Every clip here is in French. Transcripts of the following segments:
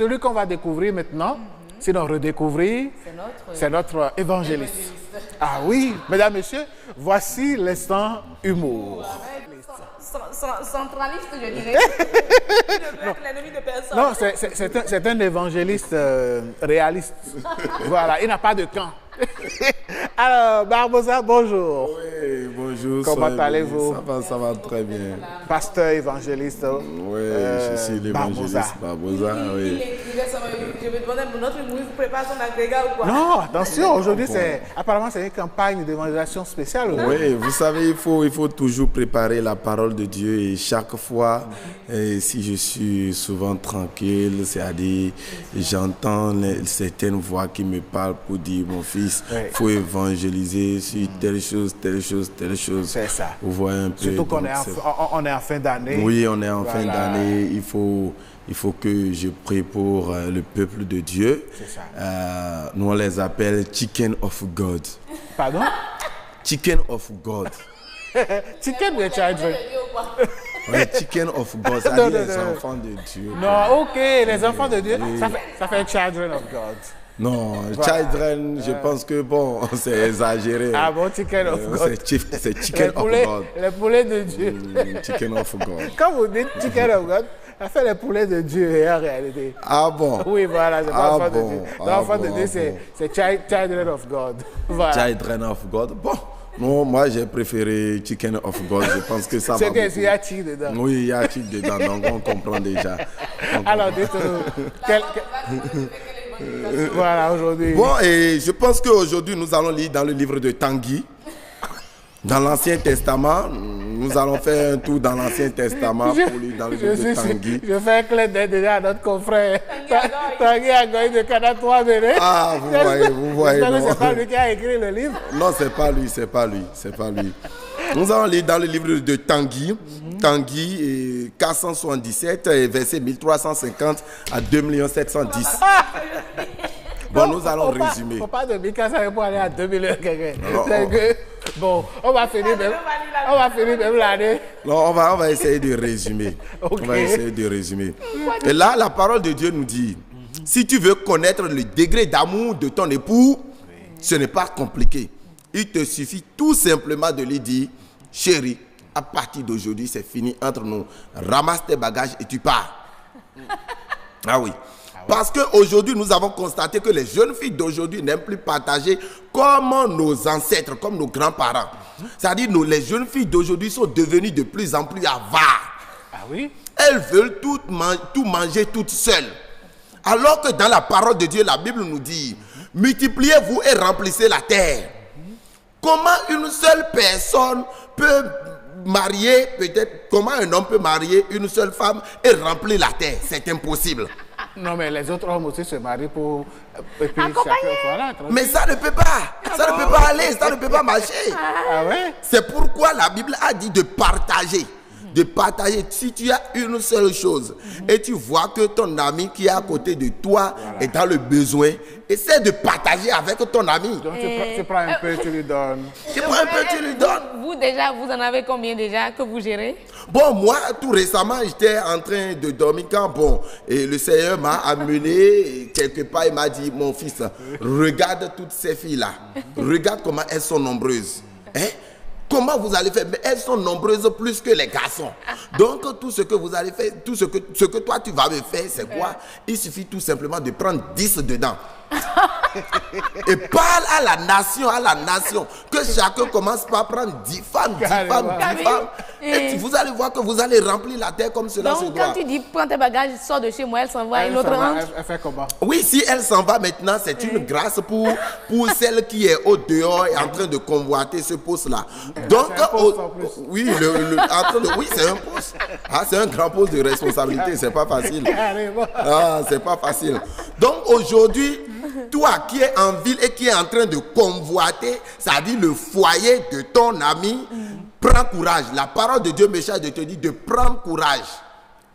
celui qu'on va découvrir maintenant, sinon redécouvrir, c'est notre évangéliste. Ah oui, mesdames, messieurs, voici l'instant humour. Centraliste, je dirais. L'ennemi de personne. Non, c'est un évangéliste réaliste. Voilà, il n'a pas de camp. Alors, Barbosa, bonjour. Oui, bonjour. Comment allez-vous? Ça va très bien. Pasteur évangéliste. Oui, je suis l'évangéliste Barbosa. Oui. Je me demandais, notre humoriste prépare son agrégat ou quoi? Non, attention, aujourd'hui, apparemment, c'est une campagne d'évangélisation spéciale. Oui, vous savez, il faut toujours préparer la parole de Dieu et chaque fois, si je suis souvent tranquille, c'est-à-dire j'entends certaines voix qui me parlent pour dire, mon fils, il faut évangéliser sur telle chose, telle chose, telle chose. C'est ça. Vous voyez un peu. Surtout qu'on est en fin d'année. Oui, on est en fin d'année. Il faut que je prie pour le peuple de Dieu. C'est ça. Nous, on les appelle Chicken of God. Pardon? Chicken of God. Chicken with children. Oui, Chicken of God, c'est-à-dire les enfants de Dieu. Non, ok, les enfants de Dieu, ça fait Children of God. Non, children, je pense que bon, c'est exagéré. Ah bon, Chicken of God. C'est Chicken of God. Les poulets de Dieu. Chicken of God. Quand vous dites Chicken of God, ça fait les poulets de Dieu en réalité. Ah bon? Oui, voilà, c'est pas enfant de Dieu. L'enfant de Dieu, c'est Children of God. Voilà. Children of God. Bon. Non, moi j'ai préféré Chicken of God. Je pense que ça va. C'est qu'il y a chick dedans. Oui, il y a chick dedans, donc on comprend déjà. Alors, dites-nous. Voilà, aujourd'hui. Bon, et je pense qu'aujourd'hui, nous allons lire dans le livre de Tanguy. Dans l'Ancien Testament, nous allons faire un tour dans l'Ancien Testament pour lire dans le livre de Tanguy. Je fais un clin d'œil déjà à notre confrère Tanguy Agoy de Canada 3 Béné. Ah, vous voyez. C'est pas lui qui a écrit le livre. Non, c'est pas lui. Nous allons lire dans le livre de Tanguy. Tanguy 477, verset 1350 à 2710. Bon, nous allons résumer. Faut pas de 1400 pour aller à 2000 quelqu'un. Bon, on va finir même l'année. Non, on va essayer de résumer. Okay. On va essayer de résumer. Et là, la parole de Dieu nous dit, si tu veux connaître le degré d'amour de ton époux, ce n'est pas compliqué. Il te suffit tout simplement de lui dire, chérie, à partir d'aujourd'hui, c'est fini entre nous. Ramasse tes bagages et tu pars. Ah oui. Parce qu'aujourd'hui, nous avons constaté que les jeunes filles d'aujourd'hui n'aiment plus partager comme nos ancêtres, comme nos grands-parents. C'est-à-dire que les jeunes filles d'aujourd'hui sont devenues de plus en plus avares. Ah oui? Elles veulent tout manger toutes seules. Alors que dans la parole de Dieu, la Bible nous dit, multipliez-vous et remplissez la terre. Comment une seule personne peut marier, peut-être, comment un homme peut marier une seule femme et remplir la terre? C'est impossible. Non, mais les autres hommes aussi se marient pour... Voilà, mais ça ne peut pas. Ça ne peut pas aller, ça ne peut pas marcher. Ah ouais? C'est pourquoi la Bible a dit de partager. De partager. Si tu as une seule chose et tu vois que ton ami qui est à côté de toi est dans le besoin, essaie de partager avec ton ami. Donc tu prends un peu, tu lui donnes. Tu prends un peu, tu lui donnes. Vous déjà, vous en avez combien déjà que vous gérez? Bon, moi, tout récemment, j'étais en train de dormir quand, et le Seigneur m'a amené quelque part, il m'a dit, mon fils, regarde toutes ces filles-là. Regarde comment elles sont nombreuses. Hein? Comment vous allez faire? Mais elles sont nombreuses plus que les garçons. Donc, tout ce que vous allez faire, ce que toi tu vas me faire, c'est quoi? Il suffit tout simplement de prendre 10 dedans. Et parle à la nation, que chacun commence par prendre 10 femmes, 10 femmes. Et vous allez voir que vous allez remplir la terre comme cela se doit. Donc, quand tu dis prends tes bagages, sors de chez moi, elle s'en va, et l'autre rentre. Elle fait comment? Oui, si elle s'en va maintenant, c'est une grâce pour celle qui est au dehors et en train de convoiter ce poste-là. Donc, oui, oui, c'est un poste. Ah, c'est un grand poste de responsabilité, c'est pas facile. Ah, c'est pas facile. Donc, aujourd'hui, toi qui es en ville et qui est en train de convoiter, c'est-à-dire le foyer de ton ami, prends courage. La parole de Dieu me charge de te dire de prendre courage.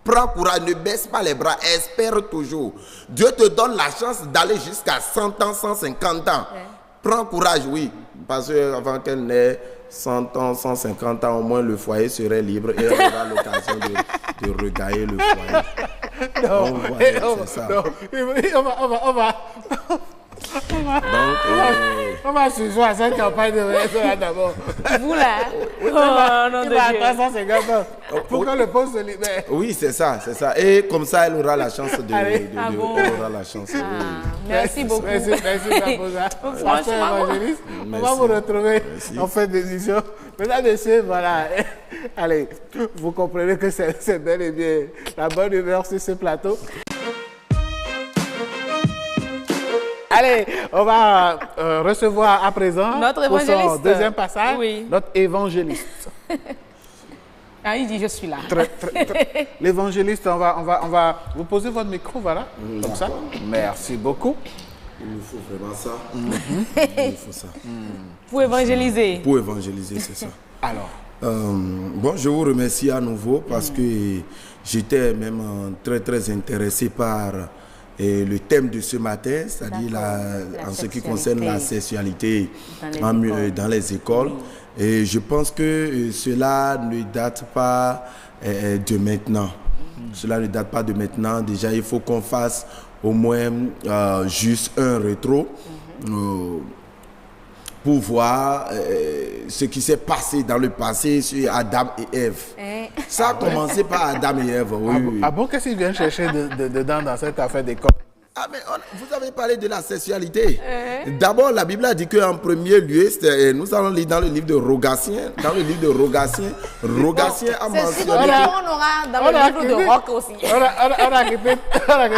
Prends courage, ne baisse pas les bras, espère toujours. Dieu te donne la chance d'aller jusqu'à 100 ans, 150 ans. Ouais. Prends courage, oui. Parce qu'avant qu'elle n'ait 100 ans, 150 ans, au moins le foyer serait libre et on aura l'occasion de regagner le foyer. Non, Voilà, c'est ça. non. On va se jouer à cette campagne de là d'abord. Vous là? Il va attendre 150 ans pour que le poste se libère. Oui, c'est ça, c'est ça. Et comme ça, elle aura la chance de... bon? Elle aura la chance. Oui. Merci beaucoup. Merci, Daposa. Franchement, Évangéliste, on va vous retrouver en fin d'émission. Mesdames, messieurs, voilà. Allez, vous comprenez que c'est bel et bien la bonne humeur sur ce plateau. Allez, on va recevoir à présent notre pour son évangéliste. deuxième passage, Oui. notre évangéliste. Ah, il dit je suis là. L'évangéliste, on va vous poser votre micro, voilà, comme ça. Merci beaucoup. Il nous faut vraiment ça. Il faut ça. Pour évangéliser. Pour évangéliser, c'est ça. Alors, Bon, je vous remercie à nouveau parce que j'étais même très intéressé par le thème de ce matin, c'est-à-dire en ce qui concerne la sexualité dans les écoles. Et je pense que cela ne date pas de maintenant. Cela ne date pas de maintenant. Déjà, il faut qu'on fasse au moins juste un rétro pour voir ce qui s'est passé dans le passé sur Adam et Ève. Ça a commencé par Adam et Ève, oui. Ah bon, qu'est-ce qu'il vient chercher dedans dans cette affaire d'école? Ah, mais vous avez parlé de la sexualité. D'abord, la Bible a dit qu'en premier lieu, nous allons lire dans le livre de Rogatien. Dans le livre de Rogatien, Rogatien a mentionné... C'est ce qu'on aura dans le livre de Roc aussi. On a quitté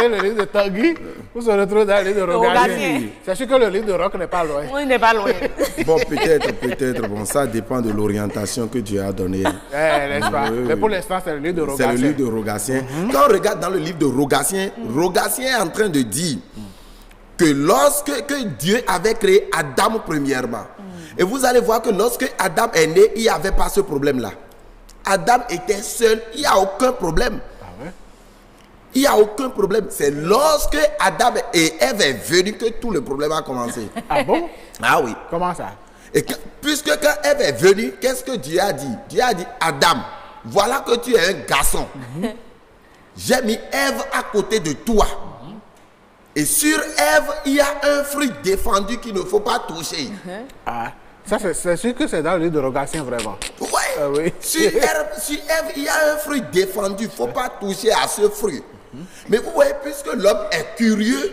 le livre de Tanguy pour se retrouver dans le livre de Rogatien. Sachez que le livre de Roc n'est pas loin. Oui, il n'est pas loin. Bon, peut-être. Bon, ça dépend de l'orientation que Dieu a donnée. N'est-ce pas? Mais pour l'instant, c'est le livre de Rogatien. C'est le livre de Rogatien. Quand on regarde dans le livre de Rogatien, Rogatien est en train de dire que lorsque Dieu avait créé Adam premièrement, et vous allez voir que lorsque Adam est né, il n'y avait pas ce problème-là. Adam était seul, il n'y a aucun problème. Il n'y a aucun problème. C'est lorsque Adam et Ève est venu que tout le problème a commencé. Ah bon? Ah oui. Comment ça? Et puisque quand Ève est venue, qu'est-ce que Dieu a dit? Dieu a dit, Adam, voilà que tu es un garçon. J'ai mis Ève à côté de toi. Et sur Ève, il y a un fruit défendu qu'il ne faut pas toucher. Ah, ça c'est sûr que c'est dans le livre de Rogatien vraiment. Ouais. Oui. Sur Ève, il y a un fruit défendu. Il ne faut pas toucher à ce fruit. Mais vous voyez, puisque l'homme est curieux,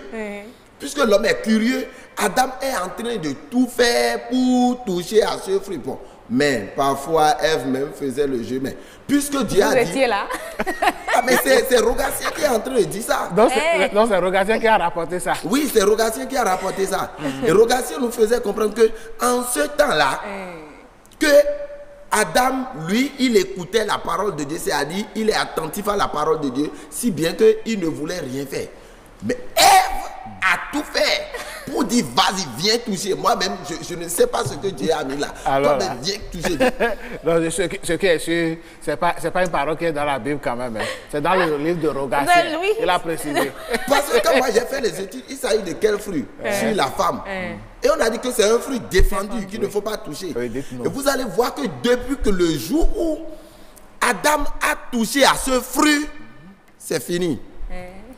Adam est en train de tout faire pour toucher à ce fruit. Bon, mais parfois, Ève même faisait le jeu. Mais puisque Dieu a dit... Vous étiez là. Ah, mais c'est Rogatien qui est en train de dire ça. Donc c'est Rogatien qui a rapporté ça. Oui, c'est Rogatien qui a rapporté ça. Et Rogatien nous faisait comprendre que en ce temps-là, que Adam, lui, il écoutait la parole de Dieu, c'est-à-dire il est attentif à la parole de Dieu, si bien qu'il ne voulait rien faire. Mais Ève a tout fait pour dire, vas-y, viens toucher. Moi-même, je ne sais pas ce que Dieu a mis là. Alors, toi, viens toucher. Non, ce qui est sûr, c'est pas une parole qui est dans la Bible quand même. Hein. C'est dans le livre de Rogatien. Oui. Il a précisé. Parce que quand moi j'ai fait les études, il s'agit de quel fruit? Sur la femme. Et on a dit que c'est un fruit défendu qu'il ne faut pas toucher. Oui, et vous allez voir que depuis que le jour où Adam a touché à ce fruit, c'est fini.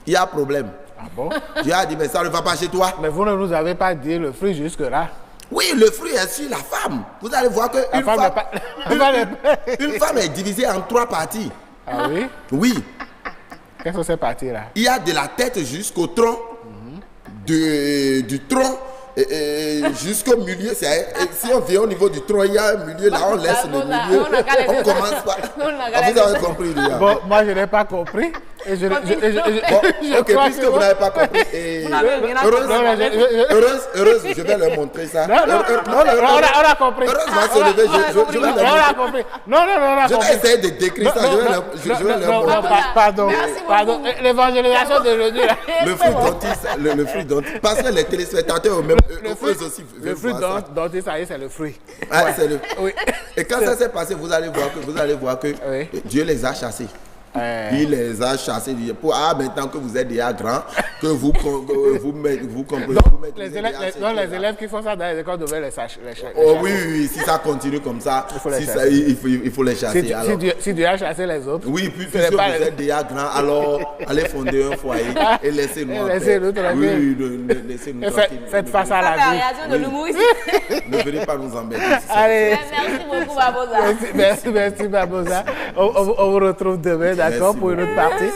Il y a problème. Ah bon? Dieu a dit, mais ça ne va pas chez toi. Mais vous ne nous avez pas dit le fruit jusque-là. Oui, le fruit est sur la femme. Vous allez voir que une femme est divisée en 3 parties. Ah oui? Oui. Qu'est-ce que c'est parti là? Il y a de la tête jusqu'au tronc, du tronc jusqu'au milieu. Si on vient au niveau du tronc, il y a un milieu, là on laisse le milieu. On commence par... vous avez compris déjà. Bon, moi je n'ai pas compris. Et ok, puisque vous n'avez pas compris. Heureuse, je vais leur montrer ça. On a compris. Heureuse va se lever, je vais leur montrer. On a compris. Non, on a compris. Je vais essayer de décrire ça, je vais leur montrer. Pardon. L'évangélisation d'aujourd'hui. Le fruit dentiste. Parce que les téléspectateurs eux aussi. Le fruit dentiste, ça y est, c'est le fruit. Oui. Et quand ça s'est passé, vous allez voir que Dieu les a chassés. Il les a chassés. Maintenant que vous êtes déjà grand, que vous comprenez. Donc, les élèves qui font ça dans les écoles devraient les chasser. Oui, si ça continue comme ça, il faut les chasser. Si Dieu a chassé les autres. Oui, puisque vous êtes déjà grand, alors allez fonder un foyer et laissez-nous en paix. Laissez-nous tranquille. Faites face à la vie. Ne venez pas nous embêter. Allez. Merci beaucoup, Barbosa. Merci, Barbosa. On vous retrouve demain, d'accord, pour une autre partie.